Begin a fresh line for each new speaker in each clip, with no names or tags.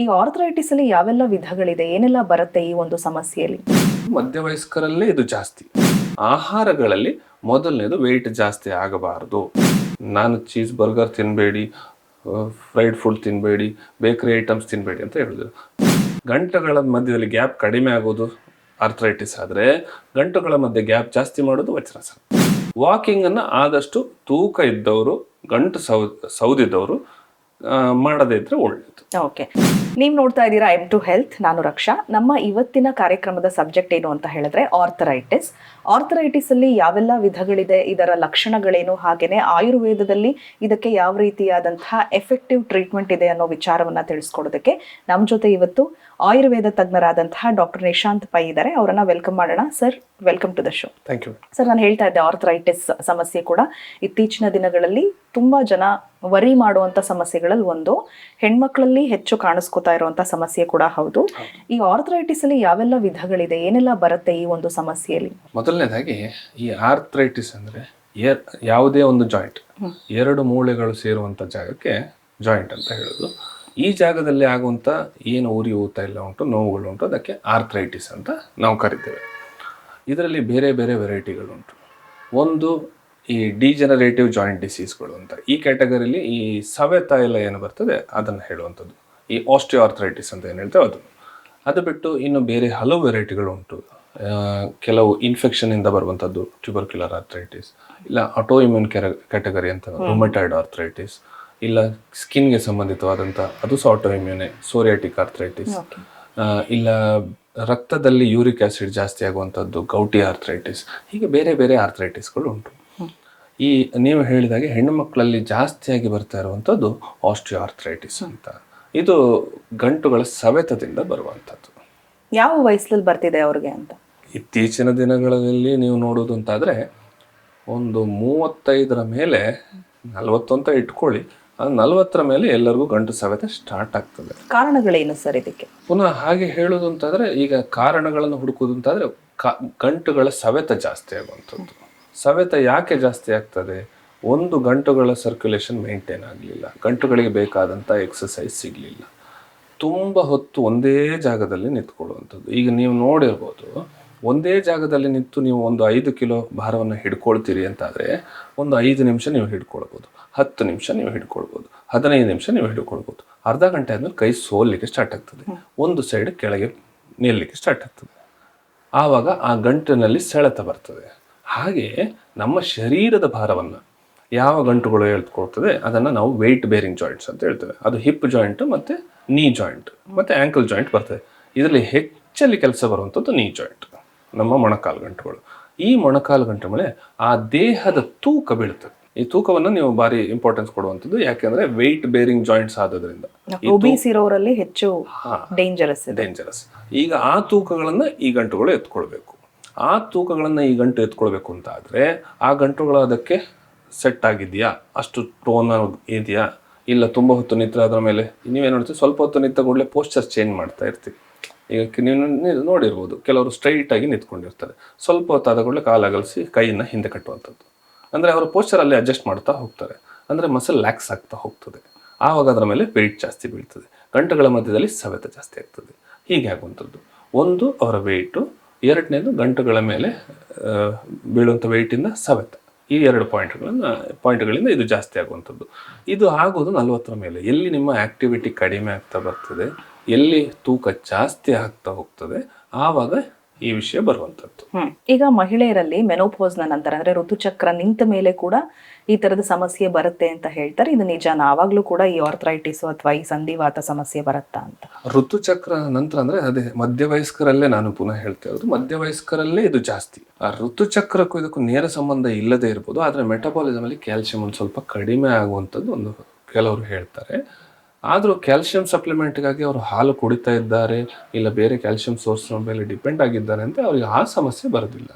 ಈ ಆರ್ಥರೈಟಿಸ್ ಅಲ್ಲಿ ಯಾವೆಲ್ಲ ವಿಧಗಳಿದೆ, ಏನೆಲ್ಲ ಬರುತ್ತೆ ಈ ಒಂದು ಸಮಸ್ಯೆಯಲ್ಲಿ?
ಮಧ್ಯವಯಸ್ಕರಲ್ಲೇ ಇದು ಜಾಸ್ತಿ. ಆಹಾರಗಳಲ್ಲಿ ಮೊದಲನೇದು ವೆಯ್ಟ್ ಜಾಸ್ತಿ ಆಗಬಾರದು. ನಾನು ಚೀಸ್ ಬರ್ಗರ್ ತಿನ್ನಬೇಡಿ, ಫ್ರೈಡ್ ಫುಡ್ ತಿನ್ನಬೇಡಿ, ಬೇಕರಿ ಐಟಮ್ಸ್ ತಿನ್ನಬೇಡಿ ಅಂತ ಹೇಳಿದ್ರು. ಗಂಟುಗಳ ಮಧ್ಯದಲ್ಲಿ ಗ್ಯಾಪ್ ಕಡಿಮೆ ಆಗೋದು ಆರ್ಥರೈಟಿಸ್ ಆದರೆ, ಗಂಟುಗಳ ಮಧ್ಯೆ ಗ್ಯಾಪ್ ಜಾಸ್ತಿ ಮಾಡೋದು ವಜ್ರಾಸನ. ವಾಕಿಂಗನ್ನು ಆದಷ್ಟು ತೂಕ ಇದ್ದವರು, ಗಂಟು ಸೌದಿದ್ದವರು ಮಾಡದೇ ಇದ್ರೆ ಒಳ್ಳೆಯದು.
ಓಕೆ, ನೀವು ನೋಡ್ತಾ ಇದ್ದೀರಾ M2 ಹೆಲ್ತ್. ನಾನು ರಕ್ಷಾ. ನಮ್ಮ ಇವತ್ತಿನ ಕಾರ್ಯಕ್ರಮದ ಸಬ್ಜೆಕ್ಟ್ ಏನು ಅಂತ ಹೇಳಿದ್ರೆ ಆರ್ಥರೈಟಿಸ್. ಆರ್ಥರೈಟಿಸ್ ಅಲ್ಲಿ ಯಾವೆಲ್ಲ ವಿಧಗಳಿದೆ, ಇದರ ಲಕ್ಷಣಗಳೇನು, ಹಾಗೇನೆ ಆಯುರ್ವೇದದಲ್ಲಿ ಇದಕ್ಕೆ ಯಾವ ರೀತಿಯಾದಂತಹ ಎಫೆಕ್ಟಿವ್ ಟ್ರೀಟ್ಮೆಂಟ್ ಇದೆ ಅನ್ನೋ ವಿಚಾರವನ್ನ ತಿಳಿಸ್ಕೊಡೋದಕ್ಕೆ ನಮ್ಮ ಜೊತೆ ಇವತ್ತು ಆಯುರ್ವೇದ ತಜ್ಞರಾದಂತಹ ಡಾಕ್ಟರ್ ನಿಶಾಂತ್ ಪೈ ಇದ್ದಾರೆ. ಅವರನ್ನ ವೆಲ್ಕಮ್ ಮಾಡೋಣ. Sir, welcome to the show.
Thank you.
Sir, ನಾನು ಹೇಳ್ತಾ ಇದ್ದೆ ಆರ್ಥರೈಟಿಸ್ ಸಮಸ್ಯೆ ಕೂಡ ಇತ್ತೀಚಿನ ದಿನಗಳಲ್ಲಿ ತುಂಬಾ ಜನ ವರಿ ಮಾಡುವಂತ ಸಮಸ್ಯೆಗಳಲ್ಲಿ ಒಂದು, ಹೆಣ್ಮಕ್ಳಲ್ಲಿ ಹೆಚ್ಚು ಕಾಣಿಸ್ಕೊತಾ ಇರುವಂತ ಸಮಸ್ಯೆ ಕೂಡ ಹೌದು. ಈ ಆರ್ಥರೈಟಿಸ್ ಅಲ್ಲಿ ಯಾವೆಲ್ಲ ವಿಧಗಳಿದೆ, ಏನೆಲ್ಲ ಬರುತ್ತೆ ಈ ಒಂದು ಸಮಸ್ಯೆಯಲ್ಲಿ?
ಮೊದಲನೇದಾಗಿ ಈ ಆರ್ಥರೈಟಿಸ್ ಅಂದ್ರೆ ಯಾವುದೇ ಒಂದು ಜಾಯಿಂಟ್, ಎರಡು ಮೂಳೆಗಳು ಸೇರುವಂತ ಜಾಗಕ್ಕೆ ಜಾಯಿಂಟ್ ಅಂತ ಹೇಳೋದು. ಈ ಜಾಗದಲ್ಲಿ ಆಗುವಂತ ಏನು ಉರಿ ಊತ ಎಲ್ಲ ಉಂಟು, ನೋವುಗಳು ಉಂಟು, ಅದಕ್ಕೆ ಆರ್ಥರೈಟಿಸ್ ಅಂತ ನಾವು ಕರಿತೇವೆ. ಇದರಲ್ಲಿ ಬೇರೆ ಬೇರೆ ವೆರೈಟಿಗಳುಂಟು. ಒಂದು ಈ ಡಿಜನರೇಟಿವ್ ಜಾಯಿಂಟ್ ಡಿಸೀಸ್ಗಳು ಅಂತ, ಈ ಕ್ಯಾಟಗರಿಲಿ ಈ ಸವೆತ ಎಲ್ಲ ಏನು ಬರ್ತದೆ ಅದನ್ನು ಹೇಳುವಂಥದ್ದು. ಈ ಆಸ್ಟಿಯೋ ಆರ್ಥರೈಟಿಸ್ ಅಂತ ಏನು ಹೇಳ್ತೇವೆ ಅದು ಬಿಟ್ಟು ಇನ್ನು ಬೇರೆ ಹಲವು ವೆರೈಟಿಗಳು ಉಂಟು. ಕೆಲವು ಇನ್ಫೆಕ್ಷನಿಂದ ಬರುವಂಥದ್ದು ಟ್ಯೂಬರ್ಕ್ಯುಲರ್ ಆರ್ಥರೈಟಿಸ್, ಇಲ್ಲ ಆಟೋಇಮ್ಯೂನ್ ಕ್ಯಾಟಗರಿ ಅಂತ ರುಮಟಾಯ್ಡ್ ಆರ್ಥರೈಟಿಸ್, ಇಲ್ಲ ಸ್ಕಿನ್ಗೆ ಸಂಬಂಧಿತವಾದಂಥ ಅದು ಸಹ ಆಟೋಇಮ್ಯೂನೆ ಸೋರಿಯಾಟಿಕ್ ಆರ್ಥರೈಟಿಸ್, ಇಲ್ಲ ರಕ್ತದಲ್ಲಿ ಯೂರಿಕ್ ಆಸಿಡ್ ಜಾಸ್ತಿ ಆಗುವಂಥದ್ದು ಗೌಟಿ ಆರ್ಥರೈಟಿಸ್. ಹೀಗೆ ಬೇರೆ ಬೇರೆ ಆರ್ಥರೈಟಿಸ್ಗಳು ಉಂಟು. ಈ ನೀವು ಹೇಳಿದಾಗೆ ಹೆಣ್ಣು ಮಕ್ಕಳಲ್ಲಿ ಜಾಸ್ತಿಯಾಗಿ ಬರ್ತಾ ಇರುವಂಥದ್ದು ಆಸ್ಟಿಯೋ ಆರ್ಥರೈಟಿಸ್ ಅಂತ. ಇದು ಗಂಟುಗಳ ಸವೆತದಿಂದ ಬರುವಂಥದ್ದು.
ಯಾವ ವಯಸ್ಸಲ್ಲಿ ಬರ್ತಿದೆ ಅವ್ರಿಗೆ ಅಂತ?
ಇತ್ತೀಚಿನ ದಿನಗಳಲ್ಲಿ ನೀವು ನೋಡೋದು ಅಂತಾದರೆ ಒಂದು 35ರ ಮೇಲೆ, 40 ಅಂತ ಇಟ್ಕೊಳ್ಳಿ, ಅದು 40ರ ಮೇಲೆ ಎಲ್ಲರಿಗೂ ಗಂಟು ಸವೆತ ಸ್ಟಾರ್ಟ್ ಆಗ್ತದೆ.
ಕಾರಣಗಳೇನು ಸರ್ ಇದಕ್ಕೆ?
ಪುನಃ ಹಾಗೆ ಹೇಳೋದು ಅಂತಾದರೆ, ಈಗ ಕಾರಣಗಳನ್ನು ಹುಡುಕೋದು ಅಂತಾದರೆ ಗಂಟುಗಳ ಸವೆತ ಜಾಸ್ತಿ ಆಗುವಂಥದ್ದು. ಸವೆತ ಯಾಕೆ ಜಾಸ್ತಿ ಆಗ್ತದೆ? ಒಂದು, ಗಂಟುಗಳ ಸರ್ಕ್ಯುಲೇಷನ್ ಮೇಂಟೈನ್ ಆಗಲಿಲ್ಲ, ಗಂಟುಗಳಿಗೆ ಬೇಕಾದಂಥ ಎಕ್ಸಸೈಸ್ ಸಿಗಲಿಲ್ಲ, ತುಂಬ ಹೊತ್ತು ಒಂದೇ ಜಾಗದಲ್ಲಿ ನಿಂತ್ಕೊಳ್ಳುವಂಥದ್ದು. ಈಗ ನೀವು ನೋಡಿರ್ಬೋದು, ಒಂದೇ ಜಾಗದಲ್ಲಿ ನಿಂತು ನೀವು ಒಂದು 5 ಕಿಲೋ ಭಾರವನ್ನು ಹಿಡ್ಕೊಳ್ತೀರಿ ಅಂತಾದರೆ ಒಂದು 5 ನಿಮಿಷ ನೀವು ಹಿಡ್ಕೊಳ್ಬೋದು, 10 ನಿಮಿಷ ನೀವು ಹಿಡ್ಕೊಳ್ಬೋದು, 15 ನಿಮಿಷ ನೀವು ಹಿಡ್ಕೊಳ್ಬೋದು. ಅರ್ಧ ಗಂಟೆ ಆದಮೇಲೆ ಕೈ ಸೋಲಿಕ್ಕೆ ಸ್ಟಾರ್ಟ್ ಆಗ್ತದೆ, ಒಂದು ಸೈಡ್ ಕೆಳಗೆ ನಿಲ್ಲಲಿಕ್ಕೆ ಸ್ಟಾರ್ಟ್ ಆಗ್ತದೆ. ಆವಾಗ ಆ ಗಂಟಿನಲ್ಲಿ ಸೆಳೆತ ಬರ್ತದೆ. ಹಾಗೆ ನಮ್ಮ ಶರೀರದ ಭಾರವನ್ನು ಯಾವ ಗಂಟುಗಳು ಎಳ್ಕೊಳ್ತದೆ ಅದನ್ನು ನಾವು ವೆಯ್ಟ್ ಬೇರಿಂಗ್ ಜಾಯಿಂಟ್ಸ್ ಅಂತ ಹೇಳ್ತೇವೆ. ಅದು ಹಿಪ್ ಜಾಯಿಂಟ್ ಮತ್ತು ನೀ ಜಾಯಿಂಟ್ ಮತ್ತು ಆ್ಯಂಕಲ್ ಜಾಯಿಂಟ್ ಬರ್ತದೆ. ಇದರಲ್ಲಿ ಹೆಚ್ಚಲ್ಲಿ ಕೆಲಸ ಬರುವಂಥದ್ದು ನೀ ಜಾಯಿಂಟ್, ನಮ್ಮ ಮೊಣಕಾಲು ಗಂಟುಗಳು. ಈ ಮೊಣಕಾಲು ಗಂಟು ಮೇಲೆ ಆ ದೇಹದ ತೂಕ ಬೀಳ್ತದೆ. ಈ ತೂಕವನ್ನು ನೀವು ಭಾರಿ ಇಂಪಾರ್ಟೆನ್ಸ್ ಕೊಡುವಂಥದ್ದು. ಯಾಕೆಂದ್ರೆ ವೆಯ್ಟ್ ಬೇರಿಂಗ್ ಜಾಯಿಂಟ್ಸ್ ಆದ್ರಿಂದ
ಇರೋರಲ್ಲಿ ಹೆಚ್ಚು
ಡೇಂಜರಸ್. ಈಗ ಆ ತೂಕಗಳನ್ನ ಈ ಗಂಟುಗಳು ಎತ್ಕೊಳ್ಬೇಕು. ಆ ತೂಕಗಳನ್ನ ಈ ಗಂಟು ಎತ್ಕೊಳ್ಬೇಕು ಅಂತ ಆದ್ರೆ ಆ ಗಂಟುಗಳು ಅದಕ್ಕೆ ಸೆಟ್ ಆಗಿದೆಯಾ, ಅಷ್ಟು ಟೋನ್ ಇದೆಯಾ, ಇಲ್ಲ ತುಂಬ ಹೊತ್ತು ನಿಂತ್ರೆ ಅದರ ಮೇಲೆ ನೀವೇನು ನೋಡ್ತೀವಿ, ಸ್ವಲ್ಪ ಹೊತ್ತು ನಿಂತ ಕೂಡಲೇ ಪೋಸ್ಚರ್ ಚೇಂಜ್ ಮಾಡ್ತಾ ಇರ್ತೀವಿ. ಈಗ ನೀವು ನೋಡಿರ್ಬೋದು, ಕೆಲವರು ಸ್ಟ್ರೈಟ್ ಆಗಿ ನಿಂತ್ಕೊಂಡಿರ್ತಾರೆ, ಸ್ವಲ್ಪ ಹೊತ್ತು ಆದ ಕೂಡಲೇ ಕಾಲಗಲಿಸಿ ಕೈಯನ್ನು ಹಿಂದೆ ಕಟ್ಟುವಂಥದ್ದು. ಅಂದರೆ ಅವರ ಪೋಸ್ಚರಲ್ಲಿ ಅಡ್ಜಸ್ಟ್ ಮಾಡ್ತಾ ಹೋಗ್ತಾರೆ, ಅಂದರೆ ಮಸಲ್ ಲ್ಯಾಕ್ಸ್ ಆಗ್ತಾ ಹೋಗ್ತದೆ. ಆವಾಗ ಅದರ ಮೇಲೆ ವೆಯ್ಟ್ ಜಾಸ್ತಿ ಬೀಳ್ತದೆ, ಗಂಟುಗಳ ಮಧ್ಯದಲ್ಲಿ ಸವೆತ ಜಾಸ್ತಿ ಆಗ್ತದೆ. ಹೀಗೆ ಆಗುವಂಥದ್ದು. ಒಂದು, ಅವರ ವೆಯ್ಟು. ಎರಡನೇದು, ಗಂಟುಗಳ ಮೇಲೆ ಬೀಳುವಂಥ ವೆಯ್ಟಿಂದ ಸವೆತ. ಈ 2 ಪಾಯಿಂಟ್ಗಳಿಂದ ಇದು ಜಾಸ್ತಿ ಆಗುವಂಥದ್ದು. ಇದು ಆಗೋದು 40ರ ಮೇಲೆ. ಎಲ್ಲಿ ನಿಮ್ಮ ಆ್ಯಕ್ಟಿವಿಟಿ ಕಡಿಮೆ ಆಗ್ತಾ ಬರ್ತದೆ, ಎಲ್ಲಿ ತೂಕ ಜಾಸ್ತಿ ಆಗ್ತಾ ಹೋಗ್ತದೆ, ಆವಾಗ ಈ ವಿಷಯ ಬರುವಂಥದ್ದು.
ಈಗ ಮಹಿಳೆಯರಲ್ಲಿ ಮೆನೋಪೋಸ್ನ ನಂತರ, ಅಂದ್ರೆ ಋತುಚಕ್ರ ನಿಂತ ಮೇಲೆ ಕೂಡ ಈ ತರದ ಸಮಸ್ಯೆ ಬರುತ್ತೆ ಅಂತ ಹೇಳ್ತಾರೆ. ಇದು ನಿಜಾನ? ಆವಾಗ್ಲೂ ಕೂಡ ಈ ಆರ್ಥರೈಟಿಸ್ ಅಥವಾ ಈ ಸಂಧಿವಾತ ಸಮಸ್ಯೆ ಬರುತ್ತಾ ಅಂತ?
ಋತುಚಕ್ರ ನಂತರ ಅಂದ್ರೆ ಅದೇ ಮಧ್ಯವಯಸ್ಕರಲ್ಲೇ, ನಾನು ಪುನಃ ಹೇಳ್ತಾ ಇರೋದು ಮಧ್ಯವಯಸ್ಕರಲ್ಲೇ ಇದು ಜಾಸ್ತಿ. ಆ ಋತುಚಕ್ರಕ್ಕೂ ಇದಕ್ಕೂ ನೇರ ಸಂಬಂಧ ಇಲ್ಲದೆ ಇರ್ಬೋದು, ಆದರೆ ಮೆಟಬಾಲಿಸಮ್ ಅಲ್ಲಿ ಕ್ಯಾಲ್ಸಿಯಂ ಒಂದು ಸ್ವಲ್ಪ ಕಡಿಮೆ ಆಗುವಂಥದ್ದು ಒಂದು ಕೆಲವರು ಹೇಳ್ತಾರೆ. ಆದರೂ ಕ್ಯಾಲ್ಸಿಯಂ ಸಪ್ಲಿಮೆಂಟ್ಗಾಗಿ ಅವರು ಹಾಲು ಕುಡಿತಾ ಇದ್ದಾರೆ, ಇಲ್ಲ ಬೇರೆ ಕ್ಯಾಲ್ಸಿಯಂ ಸೋರ್ಸ್ ಮೇಲೆ ಡಿಪೆಂಡ್ ಆಗಿದ್ದಾರೆ ಅಂತ ಅವರಿಗೆ ಆ ಸಮಸ್ಯೆ ಬರೋದಿಲ್ಲ.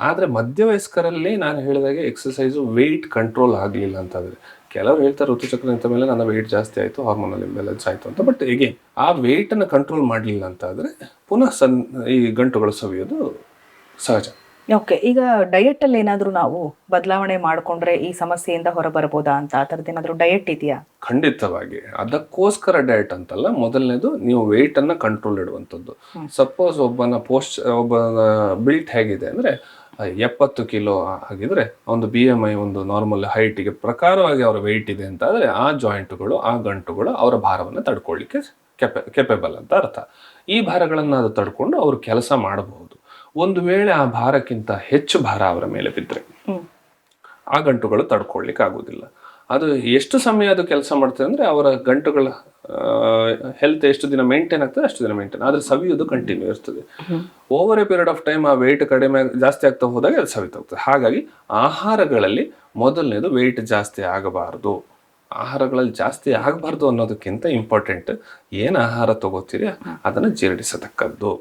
ಆದರೆ ಮಧ್ಯವಯಸ್ಕರಲ್ಲಿ ನಾನು ಹೇಳಿದಾಗೆ ಎಕ್ಸಸೈಸು ವೆಯ್ಟ್ ಕಂಟ್ರೋಲ್ ಆಗಲಿಲ್ಲ ಅಂತಾದರೆ, ಕೆಲವರು ಹೇಳ್ತಾರೆ ಋತುಚಕ್ರ ನಿಂತ ಮೇಲೆ ನನ್ನ ವೆಯ್ಟ್ ಜಾಸ್ತಿ ಆಯಿತು, ಹಾರ್ಮೋನಲ್ ಇಂಬ್ಯಾಲೆನ್ಸ್ ಆಯಿತು ಅಂತ. ಬಟ್ ಎಗೇನ್ ಆ ವೆಯ್ಟನ್ನು ಕಂಟ್ರೋಲ್ ಮಾಡಲಿಲ್ಲ ಅಂತಾದರೆ ಪುನಃ ಈ ಗಂಟುಗಳು ಸವಿಯೋದು ಸಹಜ.
ಓಕೆ, ಈಗ ಡಯಟ್ ಅಲ್ಲಿ ಏನಾದ್ರೂ ನಾವು ಬದಲಾವಣೆ ಮಾಡ್ಕೊಂಡ್ರೆ ಈ ಸಮಸ್ಯೆಯಿಂದ ಹೊರಬರಬಹುದಾ ಅಂತ, ಆ ಥರದ್ದು ಏನಾದ್ರು ಡಯಟ್ ಇದೆಯಾ?
ಖಂಡಿತವಾಗಿ. ಅದಕ್ಕೋಸ್ಕರ ಡಯಟ್ ಅಂತಲ್ಲ, ಮೊದಲನೇದು ನೀವು ವೆಯ್ಟ್ ಅನ್ನ ಕಂಟ್ರೋಲ್ ಇಡುವಂಥದ್ದು. ಸಪೋಸ್ ಒಬ್ಬನ ಬಿಲ್ಟ್ ಹೇಗಿದೆ ಅಂದ್ರೆ 70 ಕಿಲೋ ಆಗಿದ್ರೆ ಒಂದು BMI ಒಂದು ನಾರ್ಮಲ್ ಹೈಟಿಗೆ ಪ್ರಕಾರವಾಗಿ ಅವರ ವೆಯ್ಟ್ ಇದೆ ಅಂತ ಆದ್ರೆ ಆ ಜಾಯಿಂಟ್ಗಳು, ಆ ಗಂಟುಗಳು ಅವರ ಭಾರವನ್ನು ತಡ್ಕೊಳ್ಳಿಕ್ಕೆ ಕೆಪೆಬಲ್ ಅಂತ ಅರ್ಥ. ಈ ಭಾರಗಳನ್ನು ಅದು ತಡ್ಕೊಂಡು ಅವರು ಕೆಲಸ ಮಾಡಬಹುದು. ಒಂದು ವೇಳೆ ಆ ಭಾರಕ್ಕಿಂತ ಹೆಚ್ಚು ಭಾರ ಅವರ ಮೇಲೆ ಬಿದ್ದರೆ ಆ ಗಂಟುಗಳು ತಡ್ಕೊಳ್ಲಿಕ್ಕೆ ಆಗುದಿಲ್ಲ. ಅದು ಎಷ್ಟು ಸಮಯ ಅದು ಕೆಲಸ ಮಾಡ್ತದೆ ಅಂದ್ರೆ ಅವರ ಗಂಟುಗಳ ಹೆಲ್ತ್ ಎಷ್ಟು ದಿನ ಮೇಂಟೈನ್ ಆಗ್ತದೆ ಅಷ್ಟು ದಿನ ಮೇಂಟೈನ್, ಆದ್ರೆ ಸವಿಯುವುದು ಕಂಟಿನ್ಯೂ ಇರ್ತದೆ. Over A period of time ಆ ವೆಯ್ಟ್ ಕಡಿಮೆ ಜಾಸ್ತಿ ಆಗ್ತಾ ಹೋದಾಗ ಅದು ಸವಿತಾ ಹೋಗ್ತದೆ. ಹಾಗಾಗಿ ಆಹಾರಗಳಲ್ಲಿ ಮೊದಲನೇದು ವೆಯ್ಟ್ ಜಾಸ್ತಿ ಆಗಬಾರದು. ಆಹಾರಗಳಲ್ಲಿ ಜಾಸ್ತಿ ಆಗಬಾರ್ದು ಅನ್ನೋದಕ್ಕಿಂತ ಇಂಪಾರ್ಟೆಂಟ್ ಏನು ಆಹಾರ ತಗೋತೀರಿ ಅದನ್ನು ಜೀರ್ಣಿಸತಕ್ಕದ್ದು.